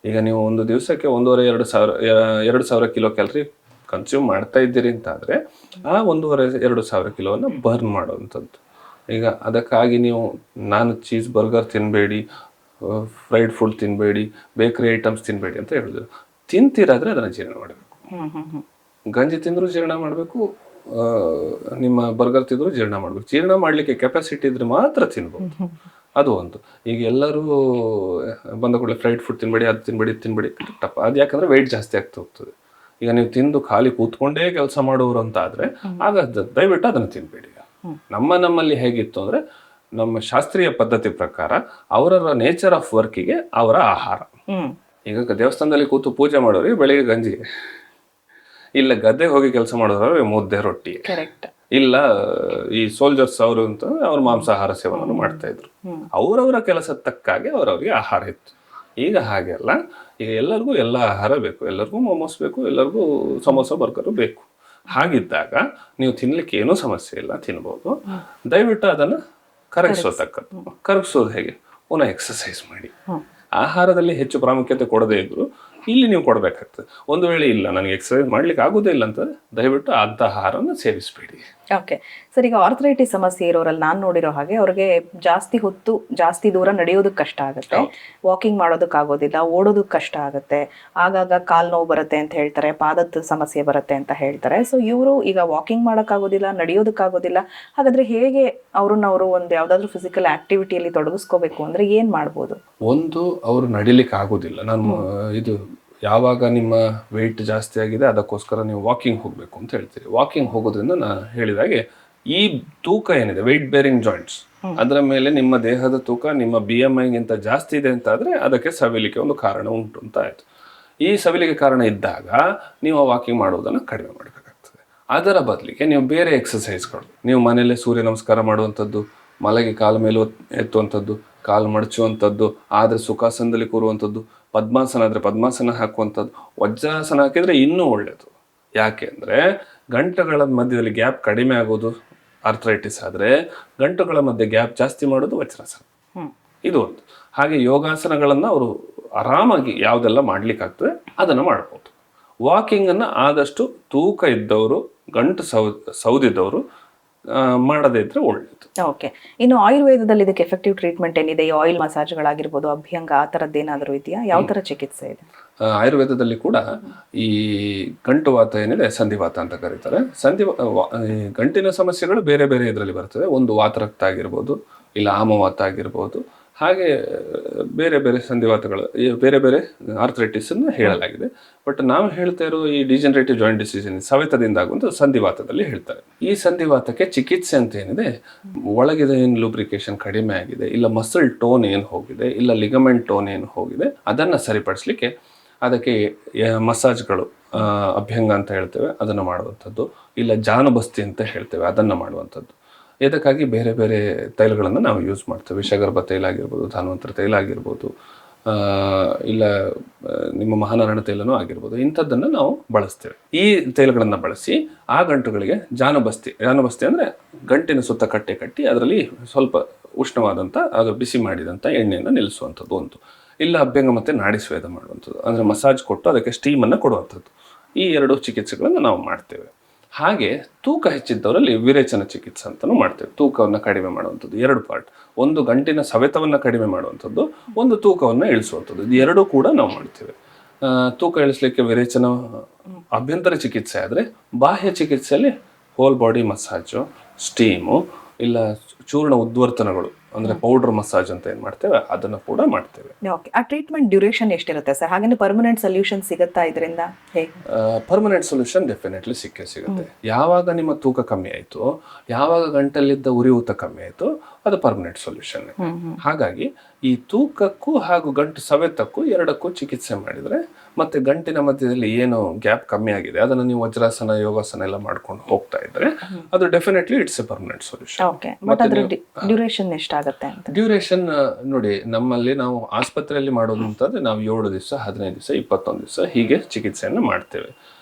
ಈಗ ನೀವು ಒಂದು ದಿವಸಕ್ಕೆ 1,500-2,000 ಕಿಲೋ ಕ್ಯಾಲರಿ ಕನ್ಸ್ಯೂಮ್ ಮಾಡ್ತಾ ಇದ್ದೀರಿ ಅಂತಾದರೆ ಆ 1,500-2,000 ಕಿಲೋವನ್ನು ಬರ್ನ್ ಮಾಡುವಂಥದ್ದು. ಈಗ ಅದಕ್ಕಾಗಿ ನೀವು ನಾನು ಚೀಸ್ ಬರ್ಗರ್ ತಿನ್ನಬೇಡಿ, ಫ್ರೈಡ್ ಫುಡ್ ತಿನ್ನಬೇಡಿ, ಬೇಕರಿ ಐಟಮ್ಸ್ ತಿನ್ನಬೇಡಿ ಅಂತ ಹೇಳಿದ್ರು. ತಿಂತೀರಾದರೆ ಅದನ್ನು ಜೀರ್ಣ ಮಾಡಬೇಕು. ಗಂಜಿ ತಿಂದರೂ ಜೀರ್ಣ ಮಾಡಬೇಕು, ನಿಮ್ಮ ಬರ್ಗರ್ ತಿಂದರೂ ಜೀರ್ಣ ಮಾಡಬೇಕು. ಜೀರ್ಣ ಮಾಡಲಿಕ್ಕೆ ಕೆಪಾಸಿಟಿ ಇದ್ರೆ ಮಾತ್ರ ತಿನ್ಬೋದು. ಅದು ಒಂದು. ಈಗ ಎಲ್ಲರೂ ಬಂದ ಕೂಡಲೇ ಫ್ರೈಡ್ ಫುಡ್ ತಿನ್ಬೇಡಿ, ಅದು ತಿನ್ಬೇಡಿ, ಇದು ತಿನ್ಬೇಡಿ ಟಪ್ಪ. ಅದು ಯಾಕಂದ್ರೆ ವೆಯ್ಟ್ ಜಾಸ್ತಿ ಆಗ್ತಾ ಹೋಗ್ತದೆ. ಈಗ ನೀವು ತಿಂದು ಖಾಲಿ ಕೂತ್ಕೊಂಡೇ ಕೆಲಸ ಮಾಡೋರು ಅಂತ ಆದ್ರೆ ಆಗ ದಯವಿಟ್ಟು ಅದನ್ನು ತಿನ್ಬೇಡಿ. ನಮ್ಮಲ್ಲಿ ಹೇಗಿತ್ತು ಅಂದ್ರೆ ನಮ್ಮ ಶಾಸ್ತ್ರೀಯ ಪದ್ಧತಿ ಪ್ರಕಾರ ಅವರ ನೇಚರ್ ಆಫ್ ವರ್ಕಿಗೆ ಅವರ ಆಹಾರ. ಈಗ ದೇವಸ್ಥಾನದಲ್ಲಿ ಕೂತು ಪೂಜೆ ಮಾಡೋರಿಗೆ ಬೆಳಿಗ್ಗೆ ಗಂಜಿ, ಇಲ್ಲ ಗದ್ದೆಗೆ ಹೋಗಿ ಕೆಲಸ ಮಾಡೋದ್ರೆ ಮುದ್ದೆ ರೊಟ್ಟಿ, ಇಲ್ಲ ಈ ಸೋಲ್ಜರ್ಸ್ ಅವರು ಅಂತ ಅವ್ರ ಮಾಂಸಾಹಾರ ಸೇವನೆ ಮಾಡ್ತಾ ಇದ್ರು. ಅವರವರ ಕೆಲಸ ತಕ್ಕಾಗೆ ಅವರವರಿಗೆ ಆಹಾರ ಇತ್ತು. ಈಗ ಹಾಗೆ ಅಲ್ಲ. ಈಗ ಎಲ್ಲರಿಗೂ ಎಲ್ಲ ಆಹಾರ ಬೇಕು, ಎಲ್ಲರಿಗೂ ಮೊಮೋಸ್ ಬೇಕು, ಎಲ್ಲರಿಗೂ ಸಮೋಸ ಬರ್ಗರು ಬೇಕು. ಹಾಗಿದ್ದಾಗ ನೀವು ತಿನ್ಲಿಕ್ಕೆ ಏನೂ ಸಮಸ್ಯೆ ಇಲ್ಲ, ತಿನ್ಬೋದು. ದಯವಿಟ್ಟು ಅದನ್ನು ಕರಗಿಸೋತಕ್ಕದ್ದು. ಕರಗಿಸೋದು ಹೇಗೆ? ಪುನಃ ಎಕ್ಸಸೈಸ್ ಮಾಡಿ. ಆಹಾರದಲ್ಲಿ ಹೆಚ್ಚು ಪ್ರಾಮುಖ್ಯತೆ ಕೊಡದೇ ಇದ್ರು ಇಲ್ಲಿ ನೀವು ಕೊಡಬೇಕಾಗ್ತದೆ. ಒಂದು ವೇಳೆ ಇಲ್ಲ ನನಗೆ ಎಕ್ಸಸೈಸ್ ಮಾಡ್ಲಿಕ್ಕೆ ಆಗೋದೇ ಇಲ್ಲ ಅಂತ ದಯವಿಟ್ಟು ಅಂಥ ಆಹಾರವನ್ನು ಸೇವಿಸಬೇಡಿ.
ಓಕೆ ಸರ್, ಈಗ ಆರ್ಥರೈಟಿಸ್ ಸಮಸ್ಯೆ ಇರೋರಲ್ಲಿ ನಾನು ನೋಡಿರೋ ಹಾಗೆ ಅವ್ರಿಗೆ ಜಾಸ್ತಿ ಹೊತ್ತು ಜಾಸ್ತಿ ದೂರ ನಡೆಯೋದಕ್ಕೆ ಕಷ್ಟ ಆಗುತ್ತೆ, ವಾಕಿಂಗ್ ಮಾಡೋದಕ್ಕಾಗೋದಿಲ್ಲ, ಓಡೋದಕ್ಕೆ ಕಷ್ಟ ಆಗುತ್ತೆ, ಆಗಾಗ ಕಾಲು ನೋವು ಬರುತ್ತೆ ಅಂತ ಹೇಳ್ತಾರೆ, ಪಾದದ ಸಮಸ್ಯೆ ಬರುತ್ತೆ ಅಂತ ಹೇಳ್ತಾರೆ. ಸೊ ಇವರು ಈಗ ವಾಕಿಂಗ್ ಮಾಡೋಕ್ಕಾಗೋದಿಲ್ಲ, ನಡೆಯೋದಕ್ಕಾಗೋದಿಲ್ಲ, ಹಾಗಾದ್ರೆ ಹೇಗೆ ಅವರು ಒಂದು ಯಾವುದಾದ್ರೂ ಫಿಸಿಕಲ್ ಆಕ್ಟಿವಿಟಿಯಲ್ಲಿ ತೊಡಗಿಸ್ಕೋಬೇಕು ಅಂದ್ರೆ ಏನು ಮಾಡ್ಬೋದು?
ಒಂದು, ಅವರು ನಡಿಲಿಕ್ಕೆ ಆಗೋದಿಲ್ಲ. ನಾನು ಇದು ಯಾವಾಗ ನಿಮ್ಮ ವೆಯ್ಟ್ ಜಾಸ್ತಿ ಆಗಿದೆ ಅದಕ್ಕೋಸ್ಕರ ನೀವು ವಾಕಿಂಗ್ ಹೋಗಬೇಕು ಅಂತ ಹೇಳ್ತೀರಿ. ವಾಕಿಂಗ್ ಹೋಗೋದ್ರಿಂದ ನಾನು ಹೇಳಿದಾಗೆ ಈ ತೂಕ ಏನಿದೆ ವೆಯ್ಟ್ ಬೇರಿಂಗ್ ಜಾಯಿಂಟ್ಸ್ ಅದರ ಮೇಲೆ ನಿಮ್ಮ ದೇಹದ ತೂಕ ನಿಮ್ಮ BMIಗಿಂತ ಜಾಸ್ತಿ ಇದೆ ಅಂತ ಆದರೆ ಅದಕ್ಕೆ ಸವಿಲಿಕ್ಕೆ ಒಂದು ಕಾರಣ ಉಂಟು ಅಂತ ಆಯಿತು. ಈ ಸವಿಲಿಗೆ ಕಾರಣ ಇದ್ದಾಗ ನೀವು ವಾಕಿಂಗ್ ಮಾಡೋದನ್ನು ಕಡಿಮೆ ಮಾಡಬೇಕಾಗ್ತದೆ. ಅದರ ಬದಲಿಗೆ ನೀವು ಬೇರೆ ಎಕ್ಸಸೈಸ್ಗಳು, ನೀವು ಮನೆಯಲ್ಲೇ ಸೂರ್ಯ ನಮಸ್ಕಾರ ಮಾಡುವಂಥದ್ದು, ಮಲಗಿ ಕಾಲ ಮೇಲೆ ಎತ್ತುವಂಥದ್ದು, ಕಾಲು ಮಡಚುವಂಥದ್ದು, ಆದರೆ ಸುಖಾಸನದಲ್ಲಿ ಕೂರುವಂಥದ್ದು, ಪದ್ಮಾಸನ ಆದರೆ ಪದ್ಮಾಸನ ಹಾಕುವಂಥದ್ದು, ವಜ್ರಾಸನ ಹಾಕಿದರೆ ಇನ್ನೂ ಒಳ್ಳೆಯದು. ಯಾಕೆ ಅಂದರೆ ಗಂಟುಗಳ ಮಧ್ಯದಲ್ಲಿ ಗ್ಯಾಪ್ ಕಡಿಮೆ ಆಗೋದು ಆರ್ಥರೈಟಿಸ್ ಆದರೆ, ಗಂಟುಗಳ ಮಧ್ಯೆ ಗ್ಯಾಪ್ ಜಾಸ್ತಿ ಮಾಡೋದು ವಜ್ರಾಸನ. ಇದು ಒಂದು. ಹಾಗೆ ಯೋಗಾಸನಗಳನ್ನು ಅವರು ಆರಾಮಾಗಿ ಯಾವುದೆಲ್ಲ ಮಾಡ್ಲಿಕ್ಕಾಗ್ತದೆ ಅದನ್ನು ಮಾಡ್ಬೋದು. ವಾಕಿಂಗನ್ನು ಆದಷ್ಟು ತೂಕ ಇದ್ದವರು, ಗಂಟು ಸೌದಿದ್ದವರು ಮಾಡದೇ ಇದ್ರೆ ಒಳ್ಳೆಯದು.
ಓಕೆ, ಇನ್ನು ಆಯುರ್ವೇದದಲ್ಲಿ ಇದಕ್ಕೆ ಎಫೆಕ್ಟಿವ್ ಟ್ರೀಟ್ಮೆಂಟ್ ಏನಿದೆ? ಈ ಆಯಿಲ್ ಮಸಾಜ್ಗಳಾಗಿರ್ಬೋದು, ಅಭ್ಯಂಗ, ಆ ಥರದ್ದು ಏನಾದರೂ ಇದೆಯಾ? ಯಾವ ಥರ ಚಿಕಿತ್ಸೆ ಇದೆ?
ಆಯುರ್ವೇದದಲ್ಲಿ ಕೂಡ ಈ ಗಂಟುವಾತ ಏನಿದೆ ಸಂಧಿವಾತ ಅಂತ ಕರೀತಾರೆ. ಗಂಟಿನ ಸಮಸ್ಯೆಗಳು ಬೇರೆ ಬೇರೆ ಇದರಲ್ಲಿ ಬರ್ತದೆ. ಒಂದು ವಾತರಕ್ತ ಆಗಿರ್ಬೋದು, ಇಲ್ಲ ಆಮವಾತ ಆಗಿರ್ಬೋದು, ಹಾಗೆ ಬೇರೆ ಬೇರೆ ಸಂಧಿವಾತಗಳು, ಬೇರೆ ಬೇರೆ ಆರ್ಥರೈಟಿಸನ್ನು ಹೇಳಲಾಗಿದೆ. ಬಟ್ ನಾವು ಹೇಳ್ತಾ ಇರೋ ಈ ಡಿಜನರೇಟಿವ್ ಜಾಯಿಂಟ್ ಡಿಸೀಸ್ ಸವೆತದಿಂದ ಆಗುವಂಥ ಸಂಧಿವಾತದಲ್ಲಿ ಹೇಳ್ತಾರೆ. ಈ ಸಂಧಿವಾತಕ್ಕೆ ಚಿಕಿತ್ಸೆ ಅಂತ ಏನಿದೆ, ಒಳಗಿದೆ ಏನು ಲೂಬ್ರಿಕೇಶನ್ ಕಡಿಮೆ ಆಗಿದೆ, ಇಲ್ಲ ಮಸಲ್ ಟೋನ್ ಏನು ಹೋಗಿದೆ, ಇಲ್ಲ ಲಿಗಮೆಂಟ್ ಟೋನ್ ಏನು ಹೋಗಿದೆ, ಅದನ್ನು ಸರಿಪಡಿಸ್ಲಿಕ್ಕೆ ಅದಕ್ಕೆ ಮಸಾಜ್ಗಳು, ಅಭ್ಯಂಗ ಅಂತ ಹೇಳ್ತೇವೆ ಅದನ್ನು ಮಾಡುವಂಥದ್ದು, ಇಲ್ಲ ಜಾನುಬಸ್ತಿ ಅಂತ ಹೇಳ್ತೇವೆ ಅದನ್ನು ಮಾಡುವಂಥದ್ದು. ಇದಕ್ಕಾಗಿ ಬೇರೆ ಬೇರೆ ತೈಲಗಳನ್ನು ನಾವು ಯೂಸ್ ಮಾಡ್ತೇವೆ. ವಿಷಗರ್ಭ ತೈಲ ಆಗಿರ್ಬೋದು, ಧಾನ್ವಂತರ ತೈಲ ಆಗಿರ್ಬೋದು, ಇಲ್ಲ ನಿಮ್ಮ ಮಹಾನಾರಾಯಣ ತೈಲನೂ ಆಗಿರ್ಬೋದು, ಇಂಥದ್ದನ್ನು ನಾವು ಬಳಸ್ತೇವೆ. ಈ ತೈಲಗಳನ್ನು ಬಳಸಿ ಆ ಗಂಟುಗಳಿಗೆ ಜಾನುಬಸ್ತಿ ಅಂದರೆ ಗಂಟಿನ ಸುತ್ತ ಕಟ್ಟಿ ಅದರಲ್ಲಿ ಸ್ವಲ್ಪ ಉಷ್ಣವಾದಂಥ ಅದು ಬಿಸಿ ಮಾಡಿದಂಥ ಎಣ್ಣೆಯನ್ನು ನಿಲ್ಲಿಸುವಂಥದ್ದು ಒಂದು. ಇಲ್ಲ ಅಭ್ಯಂಗ ಮತ್ತು ನಾಡಿ ಸ್ವೇದ ಮಾಡುವಂಥದ್ದು, ಅಂದರೆ ಮಸಾಜ್ ಕೊಟ್ಟು ಅದಕ್ಕೆ ಸ್ಟೀಮನ್ನು ಕೊಡುವಂಥದ್ದು. ಈ ಎರಡು ಚಿಕಿತ್ಸೆಗಳನ್ನು ನಾವು ಮಾಡ್ತೇವೆ. ಹಾಗೆ ತೂಕ ಹೆಚ್ಚಿದ್ದವರಲ್ಲಿ ವಿರೇಚನ ಚಿಕಿತ್ಸೆ ಅಂತಲೂ ಮಾಡ್ತೇವೆ. ತೂಕವನ್ನು ಕಡಿಮೆ ಮಾಡುವಂಥದ್ದು 2 ಪಾರ್ಟ್, ಒಂದು ಗಂಟಿನ ಸವೆತವನ್ನು ಕಡಿಮೆ ಮಾಡುವಂಥದ್ದು, ಒಂದು ತೂಕವನ್ನು ಇಳಿಸುವಂಥದ್ದು. ಇದು ಎರಡೂ ಕೂಡ ನಾವು ಮಾಡ್ತೇವೆ. ತೂಕ ಇಳಿಸಲಿಕ್ಕೆ ವಿರೇಚನ ಅಭ್ಯಂತರ ಚಿಕಿತ್ಸೆ ಆದರೆ ಬಾಹ್ಯ ಚಿಕಿತ್ಸೆಯಲ್ಲಿ ಹೋಲ್ ಬಾಡಿ ಮಸಾಜು, ಸ್ಟೀಮು, ಇಲ್ಲ ಚೂರ್ಣ ಉದ್ವರ್ತನಗಳು ಅಂದ್ರೆ ಪೌಡರ್ ಮಸಾಜ್ ಅಂತ ಏನ್ ಮಾಡ್ತೇವೆ ಅದನ್ನ ಕೂಡ ಮಾಡ್ತೇವೆ.
ಓಕೆ, ಆ ಟ್ರೀಟ್ಮೆಂಟ್ ಡ್ಯೂರೇಷನ್ ಎಷ್ಟಿರುತ್ತೆ ಸರ್? ಹಾಗೇನೆ ಪರ್ಮನೆಂಟ್ ಸೊಲ್ಯೂಷನ್ ಸಿಗುತ್ತಾ ಇದರಿಂದ? ಹೇಗೆ?
ಪರ್ಮನೆಂಟ್ ಸೊಲ್ಯೂಷನ್ ಡೆಫಿನೆಟ್ಲಿ ಸಿಕ್ಕೇ ಸಿಗುತ್ತೆ. ಯಾವಾಗ ನಿಮ್ಮ ತೂಕ ಕಮ್ಮಿ ಆಯ್ತು, ಯಾವಾಗ ಗಂಟಲಿದ್ದ ಉರಿಯೂತ ಕಮ್ಮಿ ಆಯ್ತು, ಅದು ಪರ್ಮನೆಂಟ್ ಸೊಲ್ಯೂಷನ್. ಹಾಗಾಗಿ ಈ ತೂಕಕ್ಕೂ ಹಾಗೂ ಗಂಟು ಸವೆತಕ್ಕೂ ಎರಡಕ್ಕೂ ಚಿಕಿತ್ಸೆ ಮಾಡಿದ್ರೆ ಮತ್ತೆ ಗಂಟಿನ ಮಧ್ಯದಲ್ಲಿ ಏನು ಗ್ಯಾಪ್ ಕಮ್ಮಿ ಆಗಿದೆ ಅದನ್ನು ನೀವು ವಜ್ರಾಸನ, ಯೋಗಾಸನ ಎಲ್ಲ ಮಾಡ್ಕೊಂಡು ಹೋಗ್ತಾ ಇದ್ರೆ ಅದು definitely it's A permanent solution.
Okay, but ಅದರ ಡ್ಯೂರೇಷನ್ ಎಷ್ಟಾಗುತ್ತೆ ಅಂತ?
ಡ್ಯೂರೇಷನ್ ನೋಡಿ, ನಮ್ಮಲ್ಲಿ ನಾವು ಆಸ್ಪತ್ರೆಯಲ್ಲಿ ಮಾಡೋದು ಅಂತಂದ್ರೆ ನಾವು 7 ದಿವಸ, 15 ದಿವಸ, 21 ದಿವಸ ಹೀಗೆ ಚಿಕಿತ್ಸೆಯನ್ನು ಮಾಡ್ತೇವೆ.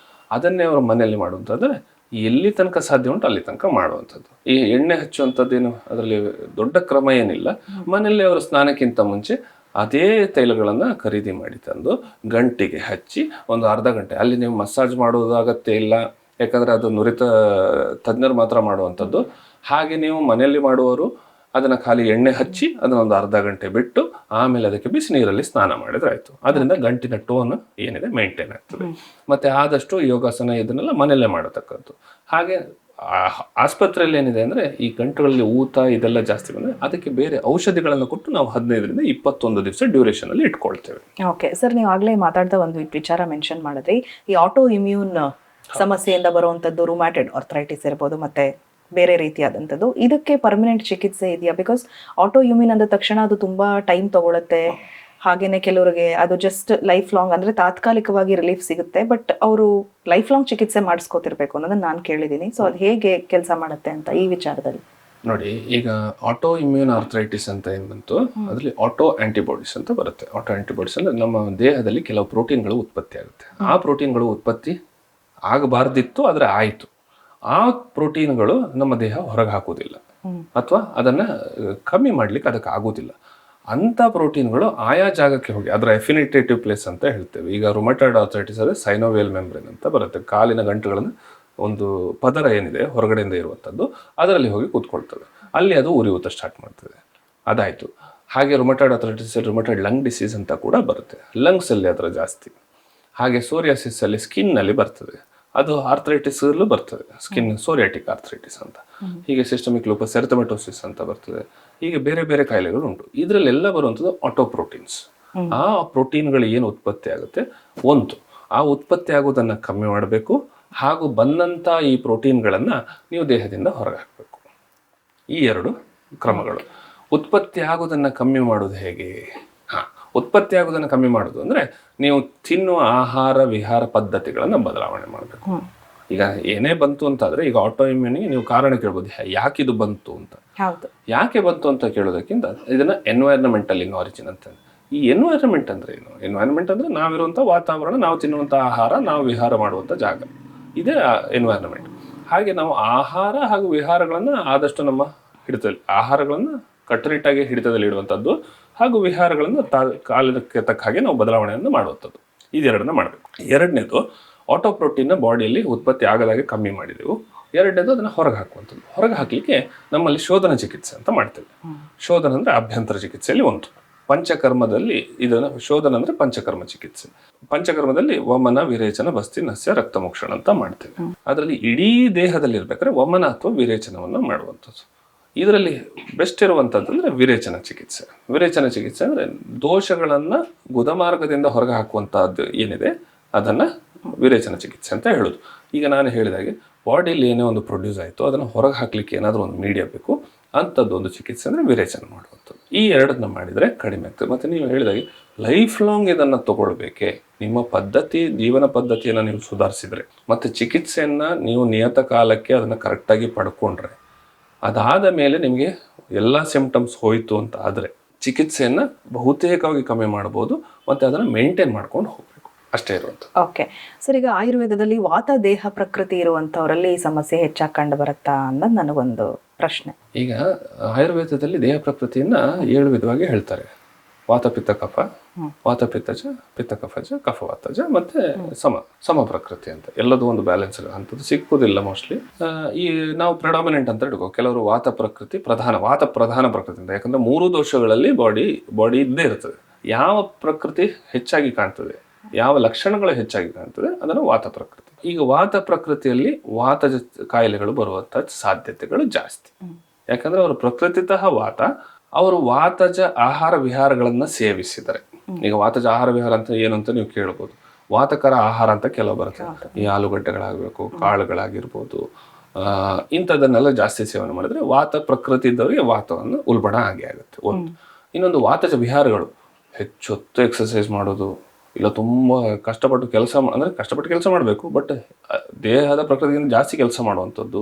ಅದನ್ನೇ ಅವರು ಮನೆಯಲ್ಲಿ ಮಾಡುವಂತಂದ್ರೆ ಎಲ್ಲಿ ತನಕ ಸಾಧ್ಯ ಉಂಟು ಅಲ್ಲಿ ತನಕ ಮಾಡುವಂಥದ್ದು. ಈ ಎಣ್ಣೆ ಹಚ್ಚುವಂಥದ್ದೇನು ಅದರಲ್ಲಿ ದೊಡ್ಡ ಕ್ರಮ ಏನಿಲ್ಲ. ಮನೆಯಲ್ಲಿ ಅವರು ಸ್ನಾನಕ್ಕಿಂತ ಮುಂಚೆ ಅದೇ ತೈಲಗಳನ್ನು ಖರೀದಿ ಮಾಡಿ ತಂದು ಗಂಟಿಗೆ ಹಚ್ಚಿ ಒಂದು ಅರ್ಧ ಗಂಟೆ, ಅಲ್ಲಿ ನೀವು ಮಸಾಜ್ ಮಾಡೋದು ಅಗತ್ಯ ಇಲ್ಲ, ಯಾಕಂದ್ರೆ ಅದು ನುರಿತ ತಜ್ಞರು ಮಾತ್ರ ಮಾಡುವಂಥದ್ದು. ಹಾಗೆ ನೀವು ಮನೆಯಲ್ಲಿ ಮಾಡುವವರು ಅದನ್ನ ಖಾಲಿ ಎಣ್ಣೆ ಹಚ್ಚಿ ಅದನ್ನ ಒಂದು ಅರ್ಧ ಗಂಟೆ ಬಿಟ್ಟು ಆಮೇಲೆ ಅದಕ್ಕೆ ಬಿಸಿ ನೀರಲ್ಲಿ ಸ್ನಾನ ಮಾಡಿದ್ರೆ ಆಯ್ತು. ಅದರಿಂದ ಗಂಟಿನ ಟೋನ್ ಏನಿದೆ ಮೇಂಟೈನ್ ಆಗ್ತದೆ. ಮತ್ತೆ ಆದಷ್ಟು ಯೋಗಾಸನ ಇದನ್ನೆಲ್ಲ ಮನೆಯಲ್ಲೇ ಮಾಡತಕ್ಕದ್ದು. ಹಾಗೆ ಆಸ್ಪತ್ರೆಯಲ್ಲಿ ಏನಿದೆ ಅಂದ್ರೆ ಈ ಗಂಟುಗಳಲ್ಲಿ ಊತ ಇದೆಲ್ಲ ಜಾಸ್ತಿ ಬಂದ್ರೆ ಅದಕ್ಕೆ ಬೇರೆ ಔಷಧಿಗಳನ್ನು ಕೊಟ್ಟು ನಾವು 15ರಿಂದ 21 ದಿವಸ ಡ್ಯೂರೇಷನ್ ಅಲ್ಲಿ ಇಟ್ಕೊಳ್ತೇವೆ.
ಓಕೆ ಸರ್, ನೀವು ಆಗ್ಲೇ ಮಾತಾಡ್ತಾ ಒಂದು ವಿಚಾರ ಮೆನ್ಷನ್ ಮಾಡಿದ್ರಿ, ಈ ಆಟೋ ಇಮ್ಯೂನ್ ಸಮಸ್ಯೆಯಿಂದ ಬರುವಂತದ್ದು ರುಮ್ಯಾಟೆಡ್ ಆರ್ಥರೈಟಿಸ್ ಇರ್ಬೋದು, ಮತ್ತೆ ಬೇರೆ ರೀತಿಯಾದಂಥದ್ದು. ಇದಕ್ಕೆ ಪರ್ಮನೆಂಟ್ ಚಿಕಿತ್ಸೆ ಇದೆಯಾ? ಬಿಕಾಸ್ ಆಟೋ ಇಮ್ಯೂನ್ ಅಂದ ತಕ್ಷಣ ಅದು ತುಂಬಾ ಟೈಮ್ ತಗೊಳುತ್ತೆ. ಹಾಗೇನೆ ಕೆಲವರಿಗೆ ಅದು ಜಸ್ಟ್ ಲೈಫ್ ಲಾಂಗ್ ಅಂದ್ರೆ ತಾತ್ಕಾಲಿಕವಾಗಿ ರಿಲೀಫ್ ಸಿಗುತ್ತೆ, ಬಟ್ ಅವರು ಲೈಫ್ ಲಾಂಗ್ ಚಿಕಿತ್ಸೆ ಮಾಡಿಸ್ಕೋತಿರ್ಬೇಕು ಅನ್ನೋದನ್ನ ನಾನು ಕೇಳಿದ್ದೀನಿ. ಸೊ ಅದು ಹೇಗೆ ಕೆಲಸ ಮಾಡುತ್ತೆ ಅಂತ ಈ ವಿಚಾರದಲ್ಲಿ
ನೋಡಿ. ಈಗ ಆಟೋ ಇಮ್ಯೂನ್ ಆರ್ಥರೈಟಿಸ್ ಅಂತ ಏನ್ ಬಂತು, ಅದರಲ್ಲಿ ಆಟೋ ಆಂಟಿಬಾಡೀಸ್ ಅಂತ ಬರುತ್ತೆ. ಆಟೋ ಆಂಟಿಬಾಡೀಸ್ ಅಂದ್ರೆ ನಮ್ಮ ದೇಹದಲ್ಲಿ ಕೆಲವು ಪ್ರೋಟೀನ್ಗಳು ಉತ್ಪತ್ತಿ ಆಗುತ್ತೆ. ಆ ಪ್ರೋಟೀನ್ಗಳು ಉತ್ಪತ್ತಿ ಆಗಬಾರ್ದಿತ್ತು, ಆದ್ರೆ ಆಯ್ತು. ಆ ಪ್ರೋಟೀನ್ಗಳು ನಮ್ಮ ದೇಹ ಹೊರಗೆ ಹಾಕುವುದಿಲ್ಲ ಅಥವಾ ಅದನ್ನ ಕಮ್ಮಿ ಮಾಡ್ಲಿಕ್ಕೆ ಅದಕ್ಕೆ ಆಗುವುದಿಲ್ಲ. ಅಂತ ಪ್ರೋಟೀನ್ಗಳು ಆಯಾ ಜಾಗಕ್ಕೆ ಹೋಗಿ ಅದರ ಎಫಿನಿಟೇಟಿವ್ ಪ್ಲೇಸ್ ಅಂತ ಹೇಳ್ತೇವೆ. ಈಗ ರುಮಟಾಯ್ಡ್ ಆರ್ಥರೈಟಿಸ್ ಆದರೆ ಸೈನೋವಿಯಲ್ ಮೆಂಬ್ರೇನ್ ಅಂತ ಬರುತ್ತೆ. ಕಾಲಿನ ಗಂಟುಗಳನ್ನು ಒಂದು ಪದರ ಏನಿದೆ ಹೊರಗಡೆಯಿಂದ ಇರುವಂಥದ್ದು ಅದರಲ್ಲಿ ಹೋಗಿ ಕೂತ್ಕೊಳ್ತದೆ. ಅಲ್ಲಿ ಅದು ಉರಿಯೂತ ಸ್ಟಾರ್ಟ್ ಮಾಡ್ತದೆ. ಅದಾಯ್ತು. ಹಾಗೆ rheumatoid arthritis rheumatoid lung disease ಅಂತ ಕೂಡ ಬರುತ್ತೆ. ಲಂಗ್ಸ್ ಅಲ್ಲಿ ಅದರ ಜಾಸ್ತಿ. ಹಾಗೆ ಸೋರಿಯಾಸಿಸ್ ಅಲ್ಲಿ ಸ್ಕಿನ್ ನಲ್ಲಿ ಬರ್ತದೆ. ಅದು ಆರ್ಥರೈಟಿಸ್ ಅಲ್ಲೂ ಬರ್ತದೆ, ಸ್ಕಿನ್ ಸೋರಿಯಾಟಿಕ್ ಆರ್ಥರೈಟಿಸ್ ಅಂತ. ಹೀಗೆ ಸಿಸ್ಟಮಿಕ್ ಲೂಪಸ್ ಎರಿಥಮೆಟೋಸಿಸ್ ಅಂತ ಬರ್ತದೆ. ಹೀಗೆ ಬೇರೆ ಬೇರೆ ಕಾಯಿಲೆಗಳು ಉಂಟು. ಇದರಲ್ಲೆಲ್ಲ ಬರುವಂಥದ್ದು ಆಟೋ ಪ್ರೋಟೀನ್ಸ್. ಆ ಪ್ರೋಟೀನ್ಗಳು ಏನು ಉತ್ಪತ್ತಿ ಆಗುತ್ತೆ, ಒಂದು ಆ ಉತ್ಪತ್ತಿ ಆಗೋದನ್ನ ಕಮ್ಮಿ ಮಾಡಬೇಕು, ಹಾಗೂ ಬಂದಂತ ಈ ಪ್ರೋಟೀನ್ಗಳನ್ನ ನೀವು ದೇಹದಿಂದ ಹೊರಗೆ ಹಾಕಬೇಕು. ಈ 2 ಕ್ರಮಗಳು. ಉತ್ಪತ್ತಿ ಆಗೋದನ್ನ ಕಮ್ಮಿ ಮಾಡೋದು ಹೇಗೆ? ಉತ್ಪತ್ತಿ ಆಗೋದನ್ನು ಕಮ್ಮಿ ಮಾಡೋದು ಅಂದ್ರೆ ನೀವು ತಿನ್ನುವ ಆಹಾರ ವಿಹಾರ ಪದ್ಧತಿಗಳನ್ನ ಬದಲಾವಣೆ ಮಾಡಬೇಕು. ಈಗ ಏನೇ ಬಂತು ಅಂತಾದ್ರೆ, ಈಗ ಆಟೋ ಇಮ್ಯೂನಿಗೆ ನೀವು ಕಾರಣ ಕೇಳ್ಬೋದು, ಯಾಕೆ ಇದು ಬಂತು ಅಂತ. ಯಾಕೆ ಬಂತು ಅಂತ ಕೇಳೋದಕ್ಕಿಂತ ಇದನ್ನ ಎನ್ವೈರನ್ಮೆಂಟಲ್ ಇನ್ ಆರಿಜಿನ್ ಅಂತ. ಈ ಎನ್ವೈರನ್ಮೆಂಟ್ ಅಂದ್ರೆ ಏನು? ಎನ್ವೈರನ್ಮೆಂಟ್ ಅಂದ್ರೆ ನಾವಿರುವಂತ ವಾತಾವರಣ, ನಾವು ತಿನ್ನುವಂತ ಆಹಾರ, ನಾವು ವಿಹಾರ ಮಾಡುವಂತ ಜಾಗ, ಇದೇ ಎನ್ವೈರನ್ಮೆಂಟ್. ಹಾಗೆ ನಾವು ಆಹಾರ ಹಾಗೂ ವಿಹಾರಗಳನ್ನ ಆದಷ್ಟು ನಮ್ಮ ಹಿಡಿತದಲ್ಲಿ, ಆಹಾರಗಳನ್ನ ಕಟ್ಟುನಿಟ್ಟಾಗಿ ಹಿಡಿತದಲ್ಲಿ ಇಡುವಂಥದ್ದು ಹಾಗೂ ವಿಹಾರಗಳನ್ನು ಕಾಲಕ್ಕೆ ತಕ್ಕ ಹಾಗೆ ನಾವು ಬದಲಾವಣೆಯನ್ನು ಮಾಡುವಂಥದ್ದು. ಇದೆರಡನ್ನ ಮಾಡಬೇಕು. ಎರಡನೇದು ಆಟೋ ಪ್ರೋಟೀನ್ನ ಬಾಡಿಯಲ್ಲಿ ಉತ್ಪತ್ತಿ ಆಗದಾಗೆ ಕಮ್ಮಿ ಮಾಡಿದೆವು. ಎರಡನೇದು ಅದನ್ನು ಹೊರಗೆ ಹಾಕುವಂಥದ್ದು. ಹೊರಗೆ ಹಾಕಲಿಕ್ಕೆ ನಮ್ಮಲ್ಲಿ ಶೋಧನ ಚಿಕಿತ್ಸೆ ಅಂತ ಮಾಡ್ತೇವೆ. ಶೋಧನ ಅಂದರೆ ಅಭ್ಯಂತರ ಚಿಕಿತ್ಸೆಯಲ್ಲಿ ಒಂದು. ಪಂಚಕರ್ಮದಲ್ಲಿ ಇದನ್ನು ಶೋಧನ ಅಂದರೆ ಪಂಚಕರ್ಮ ಚಿಕಿತ್ಸೆ. ಪಂಚಕರ್ಮದಲ್ಲಿ ವಮನ, ವಿರೇಚನ, ಬಸ್ತಿ, ನಸ್ಯ, ರಕ್ತಮೋಕ್ಷಣ ಅಂತ ಮಾಡ್ತೇವೆ. ಅದರಲ್ಲಿ ಇಡೀ ದೇಹದಲ್ಲಿ ಇರ್ಬೇಕಾದ್ರೆ ವಮನ ಅಥವಾ ವಿರೇಚನವನ್ನು ಮಾಡುವಂಥದ್ದು. ಇದರಲ್ಲಿ ಬೆಸ್ಟ್ ಇರುವಂಥದ್ದು ಅಂದರೆ ವಿರೇಚನ ಚಿಕಿತ್ಸೆ. ವಿರೇಚನ ಚಿಕಿತ್ಸೆ ಅಂದರೆ ದೋಷಗಳನ್ನು ಗುದಮಾರ್ಗದಿಂದ ಹೊರಗೆ ಹಾಕುವಂತಹದ್ದು ಏನಿದೆ ಅದನ್ನು ವಿರೇಚನ ಚಿಕಿತ್ಸೆ ಅಂತ ಹೇಳೋದು. ಈಗ ನಾನು ಹೇಳಿದಾಗೆ ಬಾಡಿಯಲ್ಲಿ ಏನೇ ಒಂದು ಪ್ರೊಡ್ಯೂಸ್ ಆಯಿತು ಅದನ್ನು ಹೊರಗೆ ಹಾಕಲಿಕ್ಕೆ ಏನಾದರೂ ಒಂದು ಮೀಡಿಯಾ ಬೇಕು, ಅಂಥದ್ದು ಒಂದು ಚಿಕಿತ್ಸೆ ಅಂದರೆ ವಿರೇಚನ ಮಾಡುವಂಥದ್ದು. ಈ ಎರಡನ್ನ ಮಾಡಿದರೆ ಕಡಿಮೆ ಆಗ್ತದೆ. ಮತ್ತು ನೀವು ಹೇಳಿದಾಗೆ ಲೈಫ್ ಲಾಂಗ್ ಇದನ್ನು ತಗೊಳ್ಬೇಕೆ, ನಿಮ್ಮ ಪದ್ಧತಿ, ಜೀವನ ಪದ್ಧತಿಯನ್ನು ನೀವು ಸುಧಾರಿಸಿದರೆ ಮತ್ತು ಚಿಕಿತ್ಸೆಯನ್ನು ನೀವು ನಿಯತ ಕಾಲಕ್ಕೆ ಅದನ್ನು ಕರೆಕ್ಟಾಗಿ ಪಡ್ಕೊಂಡ್ರೆ, ಅದಾದ ಮೇಲೆ ನಿಮಗೆ ಎಲ್ಲ ಸಿಂಪ್ಟಮ್ಸ್ ಹೋಯಿತು ಅಂತ ಆದರೆ ಚಿಕಿತ್ಸೆಯನ್ನು ಬಹುತೇಕವಾಗಿ ಕಮ್ಮಿ ಮಾಡ್ಬೋದು ಮತ್ತು ಅದನ್ನು ಮೇಂಟೈನ್ ಮಾಡ್ಕೊಂಡು ಹೋಗಬೇಕು, ಅಷ್ಟೇ ಇರುವಂಥದ್ದು.
ಓಕೆ ಸರ್, ಈಗ ಆಯುರ್ವೇದದಲ್ಲಿ ವಾತ ದೇಹ ಪ್ರಕೃತಿ ಇರುವಂಥವರಲ್ಲಿ ಈ ಸಮಸ್ಯೆ ಹೆಚ್ಚಾಗಿ ಕಂಡು ಬರುತ್ತಾ ಅನ್ನೋದು ನನಗೊಂದು ಪ್ರಶ್ನೆ.
ಈಗ ಆಯುರ್ವೇದದಲ್ಲಿ ದೇಹ ಪ್ರಕೃತಿಯನ್ನ 7 ವಿಧವಾಗಿ ಹೇಳ್ತಾರೆ. ವಾತ ಪಿತ್ತ ಕಫ, ವಾತ ಪಿತ್ತಜ, ಪಿತ್ತ ಕಫಜ, ಕಫವಾತಜ, ಮತ್ತೆ ಸಮ ಪ್ರಕೃತಿ ಅಂತ. ಎಲ್ಲದೂ ಒಂದು ಬ್ಯಾಲೆನ್ಸ್ ಅಂತದ್ದು ಸಿಕ್ಕುದಿಲ್ಲ ಮೋಸ್ಟ್ಲಿ. ಈ ನಾವು ಪ್ರೆಡಾಮಿನೆಂಟ್ ಅಂತ ಹಿಡ್ಕೋ, ಕೆಲವರು ವಾತ ಪ್ರಕೃತಿ ವಾತ ಪ್ರಧಾನ ಪ್ರಕೃತಿ ಅಂತ. ಯಾಕಂದ್ರೆ 3 ದೋಷಗಳಲ್ಲಿ ಬಾಡಿ ಇದ್ದೇ ಇರ್ತದೆ. ಯಾವ ಪ್ರಕೃತಿ ಹೆಚ್ಚಾಗಿ ಕಾಣ್ತದೆ, ಯಾವ ಲಕ್ಷಣಗಳು ಹೆಚ್ಚಾಗಿ ಕಾಣ್ತದೆ ಅದನ್ನು ವಾತ ಪ್ರಕೃತಿ. ಈಗ ವಾತ ಪ್ರಕೃತಿಯಲ್ಲಿ ವಾತಜ ಕಾಯಿಲೆಗಳು ಬರುವಂತ ಸಾಧ್ಯತೆಗಳು ಜಾಸ್ತಿ. ಯಾಕಂದ್ರೆ ಅವರು ಪ್ರಕೃತಿತಃ ವಾತ, ಅವರು ವಾತಜ ಆಹಾರ ವಿಹಾರಗಳನ್ನ ಸೇವಿಸಿದರೆ. ಈಗ ವಾತಜ ಆಹಾರ ವಿಹಾರ ಅಂತ ಏನು ಅಂತ ನೀವು ಕೇಳ್ಬೋದು. ವಾತಕರ ಆಹಾರ ಅಂತ ಕೆಲವು ಬರುತ್ತೆ. ಈ ಆಲೂಗಡ್ಡೆಗಳಾಗಬೇಕು, ಕಾಳುಗಳಾಗಿರ್ಬೋದು, ಇಂಥದನ್ನೆಲ್ಲ ಜಾಸ್ತಿ ಸೇವನೆ ಮಾಡಿದ್ರೆ ವಾತ ಪ್ರಕೃತಿ ಇದ್ದವರಿಗೆ ವಾತವನ್ನು ಉಲ್ಬಣ ಆಗಿ ಆಗುತ್ತೆ. ಒಂದು. ಇನ್ನೊಂದು ವಾತಜ ವಿಹಾರಗಳು, ಹೆಚ್ಚೊತ್ತು ಎಕ್ಸರ್ಸೈಸ್ ಮಾಡೋದು, ಇಲ್ಲ ತುಂಬ ಕಷ್ಟಪಟ್ಟು ಕೆಲಸ ಅಂದ್ರೆ ಕಷ್ಟಪಟ್ಟು ಕೆಲಸ ಮಾಡಬೇಕು, ಬಟ್ ದೇಹದ ಪ್ರಕೃತಿಯಿಂದ ಜಾಸ್ತಿ ಕೆಲಸ ಮಾಡುವಂಥದ್ದು,